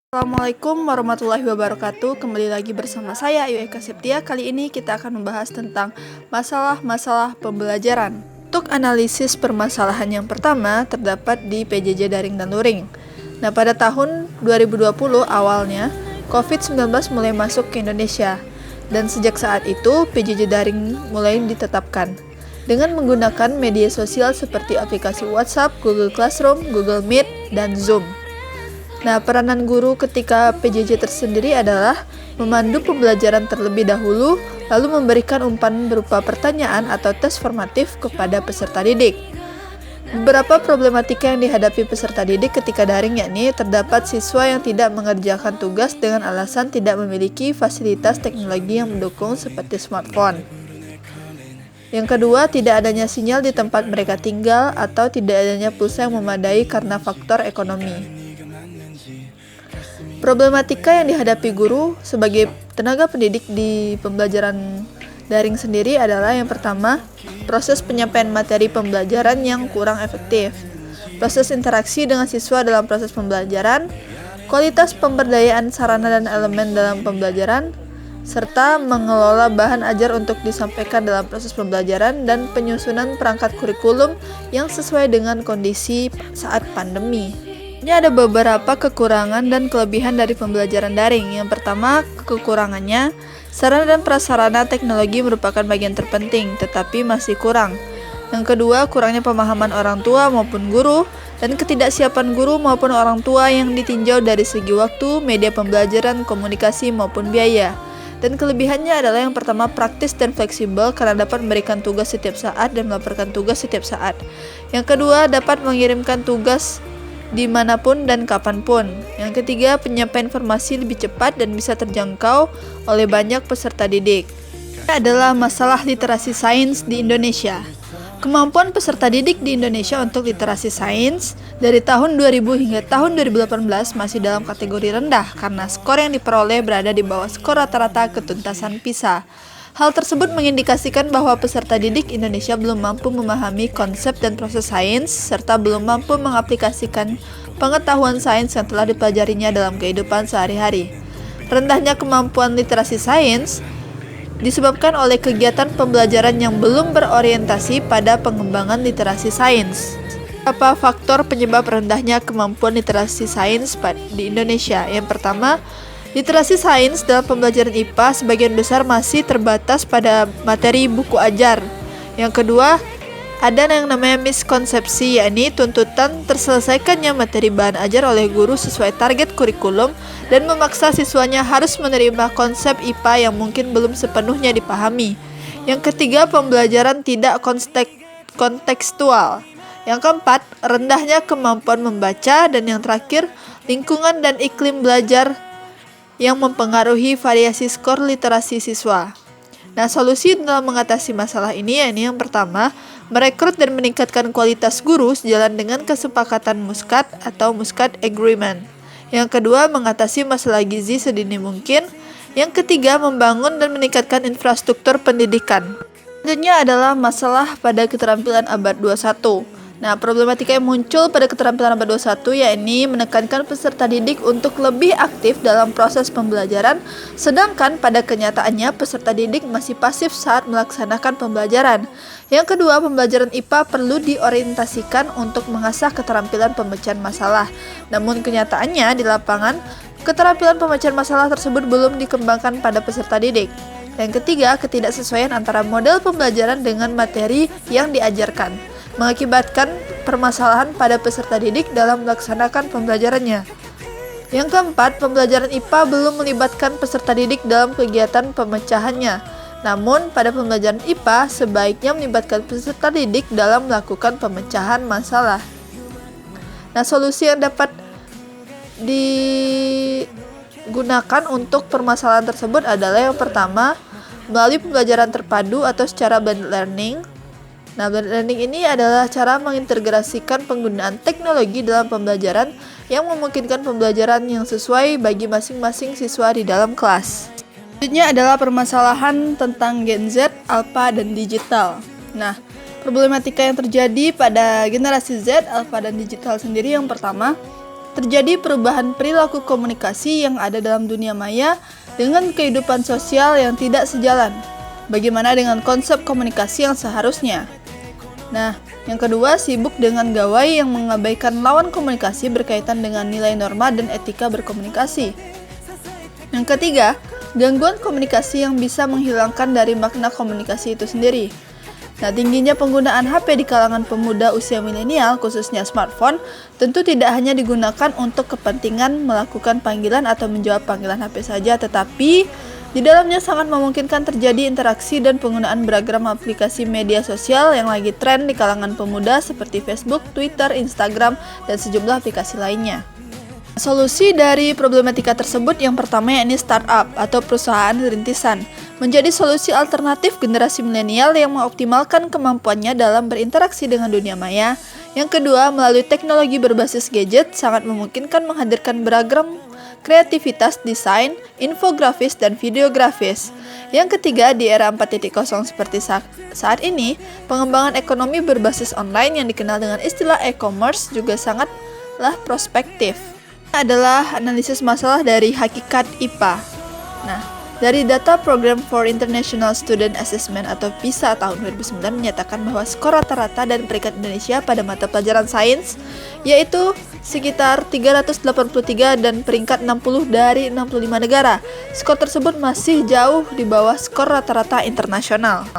Assalamualaikum warahmatullahi wabarakatuh. Kembali lagi bersama saya Ayu Eka Septia. Kali ini kita akan membahas tentang masalah-masalah pembelajaran. Untuk analisis permasalahan yang pertama terdapat di PJJ daring dan luring. Nah, pada tahun 2020 awalnya COVID-19 mulai masuk ke Indonesia. Dan sejak saat itu PJJ daring mulai ditetapkan dengan menggunakan media sosial seperti aplikasi WhatsApp, Google Classroom, Google Meet, dan Zoom. Nah, peranan guru ketika PJJ tersendiri adalah memandu pembelajaran terlebih dahulu, lalu memberikan umpan berupa pertanyaan atau tes formatif kepada peserta didik. Beberapa problematika yang dihadapi peserta didik ketika daring yakni terdapat siswa yang tidak mengerjakan tugas dengan alasan tidak memiliki fasilitas teknologi yang mendukung seperti smartphone. Yang kedua, tidak adanya sinyal di tempat mereka tinggal atau tidak adanya pulsa yang memadai karena faktor ekonomi. Problematika yang dihadapi guru sebagai tenaga pendidik di pembelajaran daring sendiri adalah yang pertama, proses penyampaian materi pembelajaran yang kurang efektif, proses interaksi dengan siswa dalam proses pembelajaran, kualitas pemberdayaan sarana dan elemen dalam pembelajaran, serta mengelola bahan ajar untuk disampaikan dalam proses pembelajaran dan penyusunan perangkat kurikulum yang sesuai dengan kondisi saat pandemi. Ini ada beberapa kekurangan dan kelebihan dari pembelajaran daring. Yang pertama, kekurangannya, sarana dan prasarana teknologi merupakan bagian terpenting, tetapi masih kurang. Yang kedua, kurangnya pemahaman orang tua maupun guru, dan ketidaksiapan guru maupun orang tua yang ditinjau dari segi waktu, media pembelajaran, komunikasi maupun biaya. Dan kelebihannya adalah yang pertama, praktis dan fleksibel karena dapat memberikan tugas setiap saat dan melaporkan tugas setiap saat. Yang kedua, dapat mengirimkan tugas dimanapun dan kapanpun. Yang ketiga, penyampaian informasi lebih cepat dan bisa terjangkau oleh banyak peserta didik. Ini adalah masalah literasi sains di Indonesia. Kemampuan peserta didik di Indonesia untuk literasi sains dari tahun 2000 hingga tahun 2018 masih dalam kategori rendah karena skor yang diperoleh berada di bawah skor rata-rata ketuntasan PISA. Hal tersebut mengindikasikan bahwa peserta didik Indonesia belum mampu memahami konsep dan proses sains, serta belum mampu mengaplikasikan pengetahuan sains yang telah dipelajarinya dalam kehidupan sehari-hari. Rendahnya kemampuan literasi sains disebabkan oleh kegiatan pembelajaran yang belum berorientasi pada pengembangan literasi sains. Apa faktor penyebab rendahnya kemampuan literasi sains di Indonesia? Yang pertama, literasi sains dalam pembelajaran IPA sebagian besar masih terbatas pada materi buku ajar. Yang kedua, ada yang namanya miskonsepsi, yakni tuntutan terselesaikannya materi bahan ajar oleh guru sesuai target kurikulum dan memaksa siswanya harus menerima konsep IPA yang mungkin belum sepenuhnya dipahami. Yang ketiga, pembelajaran tidak kontekstual. Yang keempat, rendahnya kemampuan membaca. Dan yang terakhir, lingkungan dan iklim belajar yang mempengaruhi variasi skor literasi siswa. Nah, solusi dalam mengatasi masalah ini yakni yang pertama, merekrut dan meningkatkan kualitas guru sejalan dengan kesepakatan Muscat atau Muscat Agreement. Yang kedua, mengatasi masalah gizi sedini mungkin. Yang ketiga, membangun dan meningkatkan infrastruktur pendidikan. Selanjutnya adalah masalah pada keterampilan abad 21. Nah, problematika yang muncul pada keterampilan abad 21 yakni menekankan peserta didik untuk lebih aktif dalam proses pembelajaran, sedangkan pada kenyataannya peserta didik masih pasif saat melaksanakan pembelajaran. Yang kedua, pembelajaran IPA perlu diorientasikan untuk mengasah keterampilan pemecahan masalah. Namun kenyataannya di lapangan, keterampilan pemecahan masalah tersebut belum dikembangkan pada peserta didik. Yang ketiga, ketidaksesuaian antara model pembelajaran dengan materi yang diajarkan mengakibatkan permasalahan pada peserta didik dalam melaksanakan pembelajarannya. Yang keempat, pembelajaran IPA belum melibatkan peserta didik dalam kegiatan pemecahannya. Namun, pada pembelajaran IPA sebaiknya melibatkan peserta didik dalam melakukan pemecahan masalah. Nah, solusi yang dapat digunakan untuk permasalahan tersebut adalah yang pertama, melalui pembelajaran terpadu atau secara blended learning. Nah, blended learning ini adalah cara mengintegrasikan penggunaan teknologi dalam pembelajaran yang memungkinkan pembelajaran yang sesuai bagi masing-masing siswa di dalam kelas. Selanjutnya adalah permasalahan tentang Gen Z, Alpha, dan digital. Nah, problematika yang terjadi pada generasi Z, Alpha, dan digital sendiri yang pertama, Terjadi perubahan perilaku komunikasi yang ada dalam dunia maya dengan kehidupan sosial yang tidak sejalan. Bagaimana dengan konsep komunikasi yang seharusnya? Nah, yang kedua, sibuk dengan gawai yang mengabaikan lawan komunikasi berkaitan dengan nilai norma dan etika berkomunikasi. Yang ketiga, gangguan komunikasi yang bisa menghilangkan dari makna komunikasi itu sendiri. Nah, tingginya penggunaan HP di kalangan pemuda usia milenial, khususnya smartphone, tentu tidak hanya digunakan untuk kepentingan melakukan panggilan atau menjawab panggilan HP saja, tetapi di dalamnya sangat memungkinkan terjadi interaksi dan penggunaan beragam aplikasi media sosial yang lagi tren di kalangan pemuda seperti Facebook, Twitter, Instagram, dan sejumlah aplikasi lainnya. Solusi dari problematika tersebut yang pertama yakni startup atau perusahaan rintisan menjadi solusi alternatif generasi milenial yang mengoptimalkan kemampuannya dalam berinteraksi dengan dunia maya. Yang kedua, melalui teknologi berbasis gadget sangat memungkinkan menghadirkan beragam kreativitas desain, infografis, dan videografis. Yang ketiga, di era 4.0 seperti saat ini, pengembangan ekonomi berbasis online yang dikenal dengan istilah e-commerce juga sangatlah prospektif. Adalah analisis masalah dari hakikat IPA. Nah, dari data Program for International Student Assessment atau PISA tahun 2009 menyatakan bahwa skor rata-rata dan peringkat Indonesia pada mata pelajaran sains yaitu sekitar 383 dan peringkat 60 dari 65 negara. Skor tersebut masih jauh di bawah skor rata-rata internasional.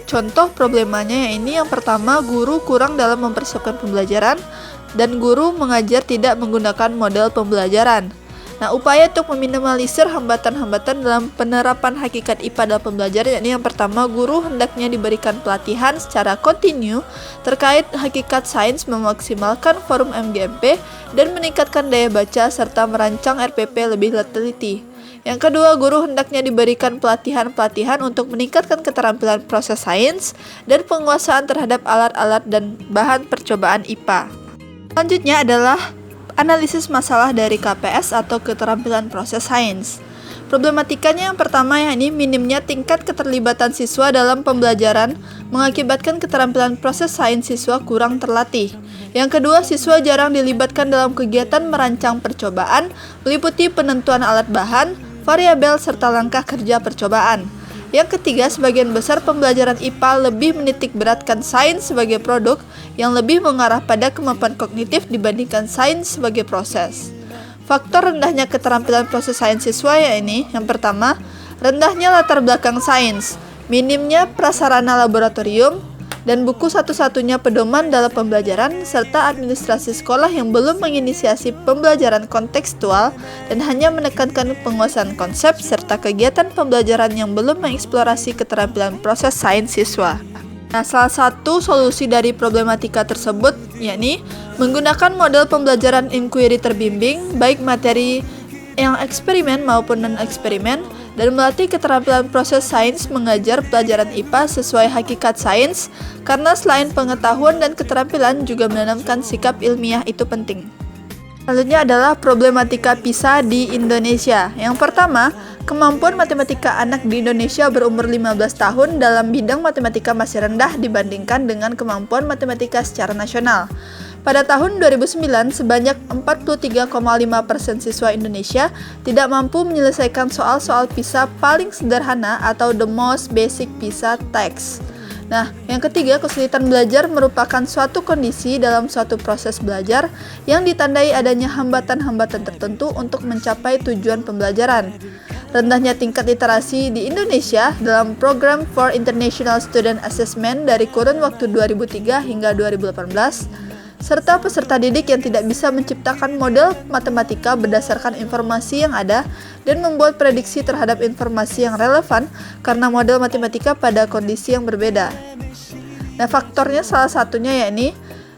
Contoh problemanya ini yang pertama, guru kurang dalam mempersiapkan pembelajaran dan guru mengajar tidak menggunakan model pembelajaran. Nah, upaya untuk meminimalisir hambatan-hambatan dalam penerapan hakikat IPA dalam pembelajaran yakni yang pertama, guru hendaknya diberikan pelatihan secara kontinu terkait hakikat sains, memaksimalkan forum MGMP, dan meningkatkan daya baca serta merancang RPP lebih teliti. Yang kedua, guru hendaknya diberikan pelatihan-pelatihan untuk meningkatkan keterampilan proses sains dan penguasaan terhadap alat-alat dan bahan percobaan IPA. Selanjutnya adalah analisis masalah dari KPS atau keterampilan proses sains. Problematikanya yang pertama yakni minimnya tingkat keterlibatan siswa dalam pembelajaran mengakibatkan keterampilan proses sains siswa kurang terlatih. Yang kedua, siswa jarang dilibatkan dalam kegiatan merancang percobaan, meliputi penentuan alat bahan, variabel, serta langkah kerja percobaan. Yang ketiga, sebagian besar pembelajaran IPA lebih menitik beratkan sains sebagai produk yang lebih mengarah pada kemampuan kognitif dibandingkan sains sebagai proses. Faktor rendahnya keterampilan proses sains siswa yakni yang pertama, rendahnya latar belakang sains, minimnya prasarana laboratorium, dan buku satu-satunya pedoman dalam pembelajaran, serta administrasi sekolah yang belum menginisiasi pembelajaran kontekstual dan hanya menekankan penguasaan konsep, serta kegiatan pembelajaran yang belum mengeksplorasi keterampilan proses sains siswa. Nah, salah satu solusi dari problematika tersebut yakni menggunakan model pembelajaran inquiry terbimbing, baik materi yang eksperimen maupun non-eksperimen, dan melatih keterampilan proses sains mengajar pelajaran IPA sesuai hakikat sains, karena selain pengetahuan dan keterampilan juga menanamkan sikap ilmiah itu penting. Selanjutnya adalah problematika PISA di Indonesia. Yang pertama, kemampuan matematika anak di Indonesia berumur 15 tahun dalam bidang matematika masih rendah dibandingkan dengan kemampuan matematika secara nasional. Pada tahun 2009, sebanyak 43,5% siswa Indonesia tidak mampu menyelesaikan soal-soal PISA paling sederhana atau the most basic PISA text. Nah, yang ketiga, kesulitan belajar merupakan suatu kondisi dalam suatu proses belajar yang ditandai adanya hambatan-hambatan tertentu untuk mencapai tujuan pembelajaran. Rendahnya tingkat literasi di Indonesia dalam Program for International Student Assessment dari kurun waktu 2003 hingga 2018, serta peserta didik yang tidak bisa menciptakan model matematika berdasarkan informasi yang ada dan membuat prediksi terhadap informasi yang relevan karena model matematika pada kondisi yang berbeda. Nah, faktornya salah satunya yakni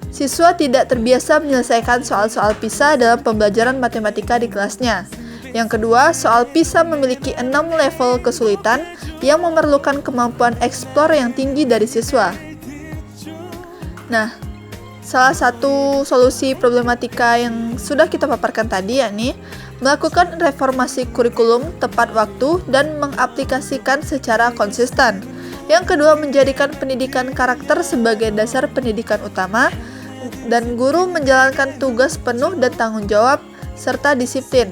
siswa tidak terbiasa menyelesaikan soal-soal PISA dalam pembelajaran matematika di kelasnya. Yang kedua, soal PISA memiliki 6 level kesulitan yang memerlukan kemampuan eksplor yang tinggi dari siswa. Nah, salah satu solusi problematika yang sudah kita paparkan tadi yakni melakukan reformasi kurikulum tepat waktu dan mengaplikasikan secara konsisten. Yang kedua, menjadikan pendidikan karakter sebagai dasar pendidikan utama dan guru menjalankan tugas penuh dan tanggung jawab serta disiplin,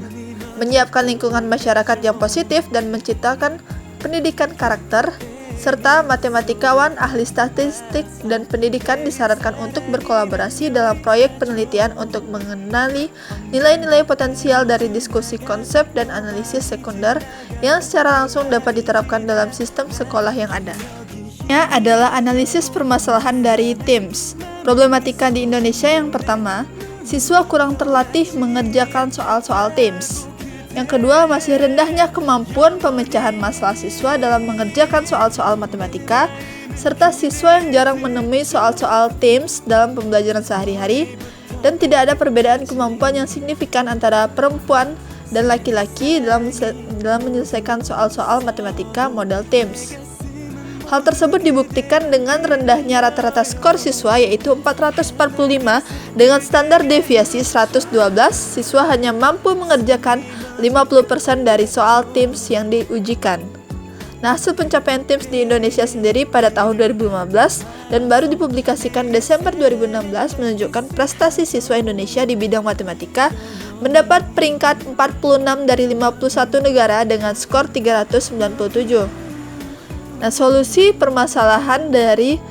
menyiapkan lingkungan masyarakat yang positif dan menciptakan pendidikan karakter, serta matematikawan, ahli statistik, dan pendidikan disarankan untuk berkolaborasi dalam proyek penelitian untuk mengenali nilai-nilai potensial dari diskusi konsep dan analisis sekunder yang secara langsung dapat diterapkan dalam sistem sekolah yang ada. Adalah analisis permasalahan dari TIMSS. Problematika di Indonesia yang pertama, siswa kurang terlatih mengerjakan soal-soal TIMSS. Yang kedua, masih rendahnya kemampuan pemecahan masalah siswa dalam mengerjakan soal-soal matematika, serta siswa yang jarang menemui soal-soal TIMSS dalam pembelajaran sehari-hari, dan tidak ada perbedaan kemampuan yang signifikan antara perempuan dan laki-laki dalam menyelesaikan soal-soal matematika model TIMSS. Hal tersebut dibuktikan dengan rendahnya rata-rata skor siswa yaitu 445 dengan standar deviasi 112, siswa hanya mampu mengerjakan 50% dari soal TIMSS yang diujikan. Nah, hasil pencapaian TIMSS di Indonesia sendiri pada tahun 2015 dan baru dipublikasikan Desember 2016 menunjukkan prestasi siswa Indonesia di bidang matematika mendapat peringkat 46 dari 51 negara dengan skor 397. Nah, solusi permasalahan dari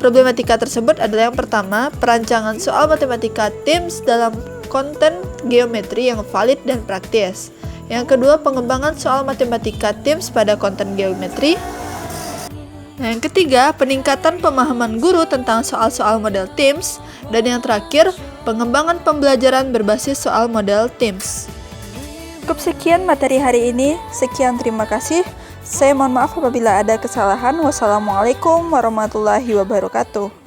problematika tersebut adalah yang pertama, perancangan soal matematika TIMSS dalam konten geometri yang valid dan praktis. Yang kedua, pengembangan soal matematika TIMSS pada konten geometri. Nah, yang ketiga, peningkatan pemahaman guru tentang soal-soal model TIMSS. Dan yang terakhir, pengembangan pembelajaran berbasis soal model TIMSS. Cukup sekian materi hari ini. Sekian, terima kasih. Saya mohon maaf apabila ada kesalahan. Wassalamualaikum warahmatullahi wabarakatuh.